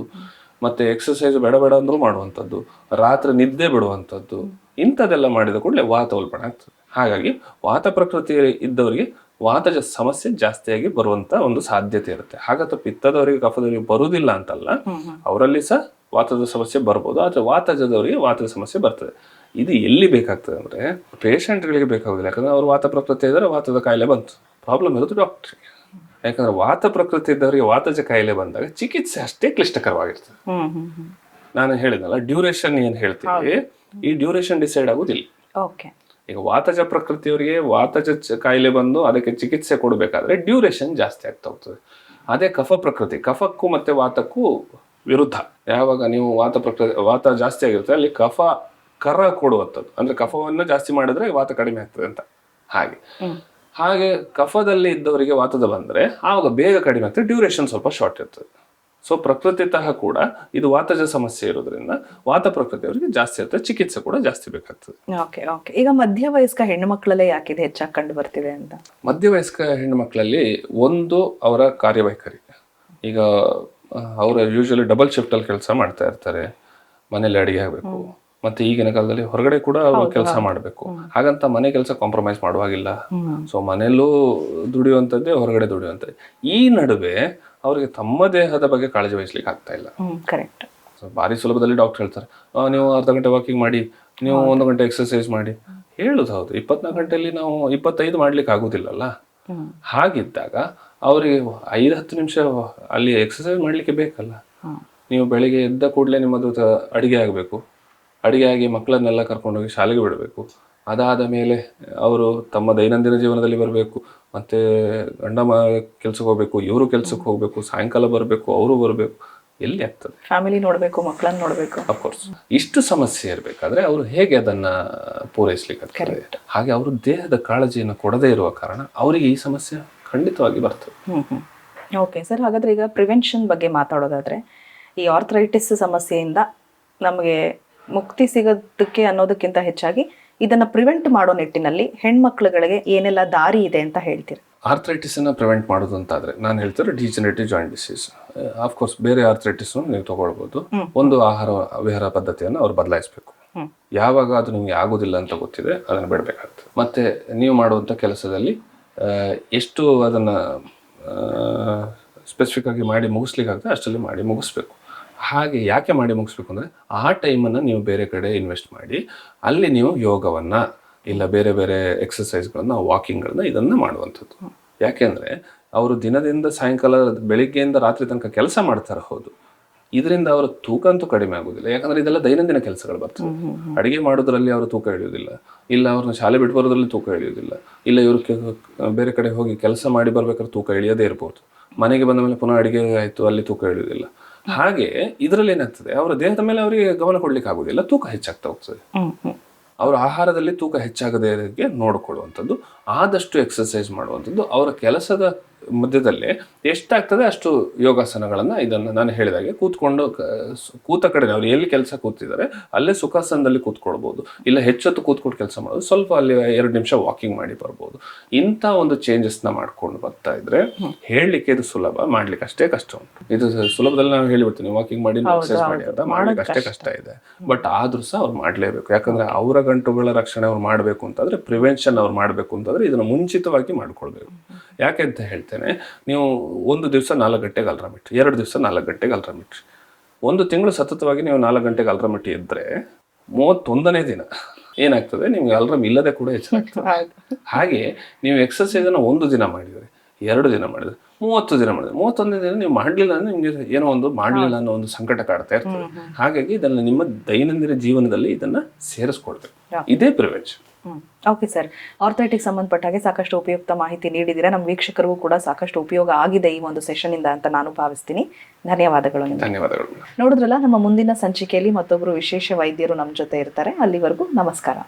ಮತ್ತೆ ಎಕ್ಸರ್ಸೈಸ್ ಬೇಡ ಬೇಡ ಅಂದ್ರೂ ಮಾಡುವಂಥದ್ದು, ರಾತ್ರಿ ನಿದ್ದೆ ಬಿಡುವಂಥದ್ದು, ಇಂಥದ್ದೆಲ್ಲ ಮಾಡಿದ ಕೂಡಲೇ ವಾತ ಉಲ್ಬಣ ಆಗ್ತದೆ. ಹಾಗಾಗಿ ವಾತ ಪ್ರಕೃತಿ ಇದ್ದವರಿಗೆ ವಾತಜ ಸಮಸ್ಯೆ ಜಾಸ್ತಿಯಾಗಿ ಬರುವಂತ ಒಂದು ಸಾಧ್ಯತೆ ಇರುತ್ತೆ. ಹಾಗಂತ ಪಿತ್ತದವರಿಗೆ ಕಫದವರಿಗೆ ಬರುವುದಿಲ್ಲ ಅಂತಲ್ಲ, ಅವರಲ್ಲಿ ಸಹ ವಾತದ ಸಮಸ್ಯೆ ಬರ್ಬೋದು. ಆದ್ರೆ ವಾತಜದವರಿಗೆ ವಾತದ ಸಮಸ್ಯೆ ಬರ್ತದೆ. ಇದು ಎಲ್ಲಿ ಬೇಕಾಗ್ತದೆ ಅಂದ್ರೆ ಪೇಷಂಟ್ಗಳಿಗೆ ಬೇಕಾಗುದಿಲ್ಲ. ಯಾಕಂದ್ರೆ ಅವ್ರು ವಾತ ಪ್ರಕೃತಿ ಇದ್ದರೆ ವಾತದ ಕಾಯಿಲೆ ಬಂತು, ಪ್ರಾಬ್ಲಮ್ ಇರೋದು ಡಾಕ್ಟ್ರಿಗೆ. ಯಾಕಂದ್ರೆ ವಾತ ಪ್ರಕೃತಿ ಇದ್ದವರಿಗೆ ವಾತಜ ಕಾಯಿಲೆ ಬಂದಾಗ ಚಿಕಿತ್ಸೆ ಅಷ್ಟೇ ಕ್ಲಿಷ್ಟಕರವಾಗಿರ್ತದೆ. ನಾನು ಹೇಳಿದ್ನಲ್ಲ, ಡ್ಯೂರೇಷನ್ ಏನ್ ಹೇಳ್ತೀವಿ, ಈ ಡ್ಯೂರೇಷನ್ ಡಿಸೈಡ್ ಆಗುದಿಲ್ಲ. ಈಗ ವಾತಜ ಪ್ರಕೃತಿಯವರಿಗೆ ವಾತಜ ಕಾಯಿಲೆ ಬಂದು ಅದಕ್ಕೆ ಚಿಕಿತ್ಸೆ ಕೊಡಬೇಕಾದ್ರೆ ಡ್ಯೂರೇಷನ್ ಜಾಸ್ತಿ ಆಗ್ತಾ ಹೋಗ್ತದೆ. ಅದೇ ಕಫ ಪ್ರಕೃತಿ, ಕಫಕ್ಕೂ ಮತ್ತೆ ವಾತಕ್ಕೂ ವಿರುದ್ಧ. ಯಾವಾಗ ನೀವು ವಾತ ಜಾಸ್ತಿ ಆಗಿರುತ್ತೆ, ಅಲ್ಲಿ ಕಫ ಕರ ಕೊಡುವಂಥದ್ದು, ಅಂದ್ರೆ ಕಫವನ್ನು ಜಾಸ್ತಿ ಮಾಡಿದ್ರೆ ವಾತ ಕಡಿಮೆ ಆಗ್ತದೆ ಅಂತ. ಹಾಗೆ ಕಫದಲ್ಲಿ ಇದ್ದವರಿಗೆ ವಾತದ ಬಂದ್ರೆ ಆವಾಗ ಬೇಗ ಕಡಿಮೆ ಆಗ್ತದೆ, ಡ್ಯೂರೇಷನ್ ಸ್ವಲ್ಪ ಶಾರ್ಟ್ ಇರ್ತದೆ. ಸೊ ಪ್ರಕೃತಿತಃ ಕೂಡ ಇದು ವಾತಜ ಸಮಸ್ಯೆ ಇರೋದ್ರಿಂದ ವಾತ ಪ್ರಕೃತಿಯವರಿಗೆ ಜಾಸ್ತಿ ಇರ್ತದೆ, ಚಿಕಿತ್ಸೆ ಕೂಡ ಜಾಸ್ತಿ ಬೇಕಾಗ್ತದೆ.
ಈಗ ಮಧ್ಯವಯಸ್ಕ ಹೆಣ್ಣು ಮಕ್ಕಳಲ್ಲೇ ಯಾಕೆ ಇದು ಹೆಚ್ಚಾಗಿ ಕಂಡು ಬರ್ತಿದೆ ಅಂತ?
ಮಧ್ಯವಯಸ್ಕ ಹೆಣ್ಣು ಮಕ್ಕಳಲ್ಲಿ ಒಂದು ಅವರ ಕಾರ್ಯವೈಖರಿ. ಈಗ ಅವರು ಯೂಶಲಿ ಡಬಲ್ ಶಿಫ್ಟ್ ಅಲ್ಲಿ ಕೆಲಸ ಮಾಡ್ತಾ ಇರ್ತಾರೆ, ಮನೇಲಿ ಅಡಿಗೆ ಆಗಬೇಕು, ಮತ್ತೆ ಈಗಿನ ಕಾಲದಲ್ಲಿ ಹೊರಗಡೆ ಕೂಡ ಅವರು ಕೆಲಸ ಮಾಡಬೇಕು. ಹಾಗಂತ ಮನೆ ಕೆಲಸ ಕಾಂಪ್ರಮೈಸ್ ಮಾಡುವಾಗಿಲ್ಲ. ಸೊ ಮನೆಯಲ್ಲೂ ದುಡಿಯುವಂಥದ್ದೇ, ಹೊರಗಡೆ ದುಡಿಯುವಂಥದ್ದೇ. ಈ ನಡುವೆ ಅವರಿಗೆ ತಮ್ಮ ದೇಹದ ಬಗ್ಗೆ ಕಾಳಜಿ ವಹಿಸ್ಲಿಕ್ಕೆ ಆಗ್ತಾ ಇಲ್ಲ. ಭಾರಿ ಸುಲಭದಲ್ಲಿ ಡಾಕ್ಟರ್ ಹೇಳ್ತಾರೆ, ನೀವು ಅರ್ಧ ಗಂಟೆ ವಾಕಿಂಗ್ ಮಾಡಿ, ನೀವು 1 ಗಂಟೆ ಎಕ್ಸರ್ಸೈಸ್ ಮಾಡಿ. ಹೇಳುದು ಹೌದು, 24 ಗಂಟೆಯಲ್ಲಿ ನಾವು 25 ಮಾಡ್ಲಿಕ್ಕೆ ಆಗುದಿಲ್ಲಲ್ಲ. ಹಾಗಿದ್ದಾಗ ಅವರಿಗೆ 5-10 ನಿಮಿಷ ಅಲ್ಲಿ ಎಕ್ಸರ್ಸೈಸ್ ಮಾಡ್ಲಿಕ್ಕೆ ಬೇಕಲ್ಲ. ನೀವು ಬೆಳಿಗ್ಗೆ ಎದ್ದ ಕೂಡಲೇ ನಿಮ್ಮದು ಅಡಿಗೆ ಆಗಬೇಕು, ಅಡಿಗೆ ಆಗಿ ಮಕ್ಕಳನ್ನೆಲ್ಲ ಕರ್ಕೊಂಡೋಗಿ ಶಾಲೆಗೆ ಬಿಡಬೇಕು. ಅದಾದ ಮೇಲೆ ಅವರು ತಮ್ಮ ದೈನಂದಿನ ಜೀವನದಲ್ಲಿ ಬರಬೇಕು, ಮತ್ತೆ ಗಂಡ ಕೆಲ್ಸಕ್ಕೆ ಹೋಗ್ಬೇಕು, ಇವರು ಕೆಲ್ಸಕ್ಕೆ ಹೋಗ್ಬೇಕು, ಸಾಯಂಕಾಲ ಬರಬೇಕು, ಅವರು ಬರಬೇಕು. ಎಲ್ಲಿ ಆಗ್ತದೆ?
ಫ್ಯಾಮಿಲಿ ನೋಡ್ಬೇಕು, ಮಕ್ಕಳನ್ನ ನೋಡ್ಬೇಕು.
ಅಫ್ಕೋರ್ಸ್ ಇಷ್ಟು ಸಮಸ್ಯೆ ಇರಬೇಕಾದ್ರೆ ಅವರು ಹೇಗೆ ಅದನ್ನ ಪೂರೈಸ್ಲಿಕ್ಕೆ? ಹಾಗೆ ಅವರು ದೇಹದ ಕಾಳಜಿಯನ್ನು ಕೊಡದೇ ಇರುವ ಕಾರಣ ಅವರಿಗೆ ಈ ಸಮಸ್ಯೆ ಖಂಡಿತವಾಗಿ ಬರ್ತದೆ.
ಓಕೆ ಸರ್, ಹಾಗಾದ್ರೆ ಈಗ ಪ್ರಿವೆನ್ಷನ್ ಬಗ್ಗೆ ಮಾತಾಡೋದಾದ್ರೆ, ಈ ಆರ್ಥರೈಟಿಸ್ ಸಮಸ್ಯೆಯಿಂದ ನಮಗೆ ಮುಕ್ತಿ ಸಿಗೋದಕ್ಕೆ ಅನ್ನೋದಕ್ಕಿಂತ ಹೆಚ್ಚಾಗಿ ಇದನ್ನ ಪ್ರಿವೆಂಟ್ ಮಾಡೋ ನಿಟ್ಟಿನಲ್ಲಿ ಹೆಣ್ಮಕ್ಳುಗಳಿಗೆ ಏನೆಲ್ಲ ದಾರಿ ಇದೆ ಅಂತ ಹೇಳ್ತೀರಿ?
ಆರ್ಥರೈಟಿಸ್ ಅನ್ನ ಪ್ರಿವೆಂಟ್ ಮಾಡೋದು ಅಂತಾದ್ರೆ ನಾನು ಹೇಳ್ತಾರೆ ಡಿಜನರೇಟಿವ್ ಜಾಯಿಂಟ್ ಡಿಸೀಸ್. ಆಫ್ಕೋರ್ಸ್ ಬೇರೆ ಆರ್ಥರೈಟಿಸ್ ನೀವು ತಗೊಳ್ಬಹುದು. ಒಂದು ಆಹಾರ ವಿಹಾರ ಪದ್ಧತಿಯನ್ನು ಅವ್ರು ಬದಲಾಯಿಸಬೇಕು. ಯಾವಾಗ ಅದು ನಿಮ್ಗೆ ಆಗೋದಿಲ್ಲ ಅಂತ ಗೊತ್ತಿದೆ ಅದನ್ನು ಬಿಡಬೇಕಾಗ್ತದೆ. ಮತ್ತೆ ನೀವು ಮಾಡುವಂಥ ಕೆಲಸದಲ್ಲಿ ಎಷ್ಟು ಅದನ್ನ ಸ್ಪೆಸಿಫಿಕ್ ಆಗಿ ಮಾಡಿ ಮುಗಿಸ್ಲಿಕ್ಕೆ ಆಗ್ತದೆ ಅಷ್ಟರಲ್ಲಿ ಮಾಡಿ ಮುಗಿಸ್ಬೇಕು. ಹಾಗೆ ಯಾಕೆ ಮಾಡಿ ಮುಗಿಸ್ಬೇಕು ಅಂದರೆ ಆ ಟೈಮನ್ನು ನೀವು ಬೇರೆ ಕಡೆ ಇನ್ವೆಸ್ಟ್ ಮಾಡಿ ಅಲ್ಲಿ ನೀವು ಯೋಗವನ್ನು ಇಲ್ಲ ಬೇರೆ ಬೇರೆ ಎಕ್ಸಸೈಸ್ಗಳನ್ನು, ವಾಕಿಂಗ್ಗಳನ್ನ ಇದನ್ನು ಮಾಡುವಂಥದ್ದು. ಯಾಕೆಂದರೆ ಅವರು ದಿನದಿಂದ ಸಾಯಂಕಾಲ ಬೆಳಿಗ್ಗೆಯಿಂದ ರಾತ್ರಿ ತನಕ ಕೆಲಸ ಮಾಡ್ತಾರೆ. ಹೌದು, ಇದರಿಂದ ಅವರ ತೂಕ ಅಂತೂ ಕಡಿಮೆ ಆಗೋದಿಲ್ಲ. ಯಾಕಂದರೆ ಇದೆಲ್ಲ ದೈನಂದಿನ ಕೆಲಸಗಳು ಬರ್ತವೆ. ಅಡುಗೆ ಮಾಡೋದ್ರಲ್ಲಿ ಅವರು ತೂಕ ಇಳಿಯೋದಿಲ್ಲ, ಇಲ್ಲ ಅವ್ರನ್ನ ಶಾಲೆ ಬಿಟ್ಟು ಬರೋದ್ರಲ್ಲಿ ತೂಕ ಇಳಿಯೋದಿಲ್ಲ, ಇಲ್ಲ ಇವರು ಬೇರೆ ಕಡೆ ಹೋಗಿ ಕೆಲಸ ಮಾಡಿ ಬರ್ಬೇಕಾದ್ರೆ ತೂಕ ಇಳಿಯೋದೇ ಇರ್ಬೋದು. ಮನೆಗೆ ಬಂದ ಮೇಲೆ ಪುನಃ ಅಡುಗೆ ಆಯಿತು, ಅಲ್ಲಿ ತೂಕ ಇಳಿಯೋದಿಲ್ಲ. ಹಾಗೆ ಇದರಲ್ಲಿ ಏನಾಗ್ತದೆ, ಅವರ ದೇಹದ ಮೇಲೆ ಅವರಿಗೆ ಗಮನ ಕೊಡ್ಲಿಕ್ಕೆ ಆಗುದಿಲ್ಲ, ತೂಕ ಹೆಚ್ಚಾಗ್ತಾ ಹೋಗ್ತದೆ. ಅವರ ಆಹಾರದಲ್ಲಿ ತೂಕ ಹೆಚ್ಚಾಗದೇ ನೋಡಿಕೊಳ್ಳುವಂಥದ್ದು, ಆದಷ್ಟು ಎಕ್ಸರ್ಸೈಸ್ ಮಾಡುವಂಥದ್ದು, ಅವರ ಕೆಲಸದ ಮಧ್ಯದಲ್ಲೇ ಎಷ್ಟಾಗ್ತದೆ ಅಷ್ಟು ಯೋಗಾಸನಗಳನ್ನು ಇದನ್ನು ನಾನು ಹೇಳಿದಾಗೆ ಕೂತ ಕಡೆ ಅವ್ರು ಎಲ್ಲಿ ಕೆಲಸ ಕೂತಿದ್ದಾರೆ ಅಲ್ಲೇ ಸುಖಾಸನದಲ್ಲಿ ಕೂತ್ಕೊಳ್ಬೋದು, ಇಲ್ಲ ಹೆಚ್ಚೊತ್ತು ಕೂತ್ಕೊಂಡು ಕೆಲಸ ಮಾಡೋದು, ಸ್ವಲ್ಪ ಅಲ್ಲಿ 2 ನಿಮಿಷ ವಾಕಿಂಗ್ ಮಾಡಿ ಬರ್ಬೋದು. ಇಂಥ ಒಂದು ಚೇಂಜಸ್ನ ಮಾಡ್ಕೊಂಡು ಬರ್ತಾ ಇದ್ರೆ ಹೇಳಲಿಕ್ಕೆ ಇದು ಸುಲಭ, ಮಾಡ್ಲಿಕ್ಕೆ ಅಷ್ಟೇ ಕಷ್ಟ ಉಂಟು. ಇದು ಸುಲಭದಲ್ಲಿ ನಾವು ಹೇಳಿಬಿಡ್ತೀನಿ ವಾಕಿಂಗ್ ಮಾಡಿ ಎಕ್ಸರ್ಸೈಸ್ ಮಾಡಿ ಅಂತ, ಮಾಡ್ಲಿಕ್ಕೆ ಅಷ್ಟೇ ಕಷ್ಟ ಇದೆ. ಬಟ್ ಆದ್ರೂ ಸಹ ಅವ್ರು ಮಾಡಲೇಬೇಕು. ಯಾಕಂದ್ರೆ ಅವರ ಗಂಟುಗಳ ರಕ್ಷಣೆ ಅವ್ರು ಮಾಡಬೇಕು ಅಂತಂದ್ರೆ, ಪ್ರಿವೆನ್ಷನ್ ಅವ್ರು ಮಾಡಬೇಕು ಅಂತಂದ್ರೆ ಇದನ್ನು ಮುಂಚಿತವಾಗಿ ಮಾಡ್ಕೊಳ್ಬೇಕು. ಯಾಕೆ ಅಂತ ಹೇಳ್ತೇನೆ, ನೀವು 1 ದಿವಸ 4 ಗಂಟೆಗೆ ಅಲಾರಾಮ್ ಇಟ್ರಿ, 2 ದಿವಸ 4 ಗಂಟೆಗೆ ಅಲಾರಾಮ್ ಇಟ್ರಿ, 1 ತಿಂಗಳು ಸತತವಾಗಿ ನೀವು 4 ಗಂಟೆಗೆ ಅಲಾರಾಮ್ ಇಟ್ಟು ಇದ್ರೆ 31ನೇ ದಿನ ಏನಾಗ್ತದೆ, ನಿಮ್ಗೆ ಅಲಾರಾಮ್ ಇಲ್ಲದೆ ಕೂಡ ಎಚ್ಚರ ಆಗ್ತದೆ. ಹಾಗೆ ನೀವು ಎಕ್ಸರ್ಸೈಸ್ ಅನ್ನು 1 ದಿನ ಮಾಡಿದ್ರಿ, 2 ದಿನ ಮಾಡಿದ್ರೆ 30 ದಿನ ಮಾಡಿದ್ರೆ 31ನೇ ದಿನ ನೀವು ಮಾಡಲಿಲ್ಲ ಅಂದ್ರೆ ನಿಮ್ಗೆ ಏನೋ ಒಂದು ಮಾಡಲಿಲ್ಲ ಅನ್ನೋ ಒಂದು ಸಂಕಟ ಕಾಡ್ತಾ ಇರ್ತದೆ. ಹಾಗಾಗಿ ಇದನ್ನ ನಿಮ್ಮ ದೈನಂದಿನ ಜೀವನದಲ್ಲಿ ಇದನ್ನ ಸೇರಿಸ್ಕೊಳ್ಬೇಕು. ಇದೇ ಪ್ರಿವೆನ್ಷನ್.
ಓಕೆ ಸರ್, ಆರ್ಥರೈಟಿಕ್ ಸಂಬಂಧಪಟ್ಟ ಹಾಗೆ ಸಾಕಷ್ಟು ಉಪಯುಕ್ತ ಮಾಹಿತಿ ನೀಡಿದ್ದೀರಾ. ನಮ್ಮ ವೀಕ್ಷಕರಿಗೂ ಕೂಡ ಸಾಕಷ್ಟು ಉಪಯೋಗ ಆಗಿದೆ ಈ ಒಂದು ಸೆಷನ್ ಇಂದ ಅಂತ ನಾನು ಭಾವಿಸ್ತೀನಿ. ಧನ್ಯವಾದಗಳು ನಿಮಗೆ.
ಧನ್ಯವಾದಗಳು.
ನೋಡಿದ್ರಲ್ಲ, ನಮ್ಮ ಮುಂದಿನ ಸಂಚಿಕೆಯಲ್ಲಿ ಮತ್ತೊಬ್ಬರು ವಿಶೇಷ ವೈದ್ಯರು ನಮ್ಮ ಜೊತೆ ಇರ್ತಾರೆ. ಅಲ್ಲಿವರೆಗೂ ನಮಸ್ಕಾರ.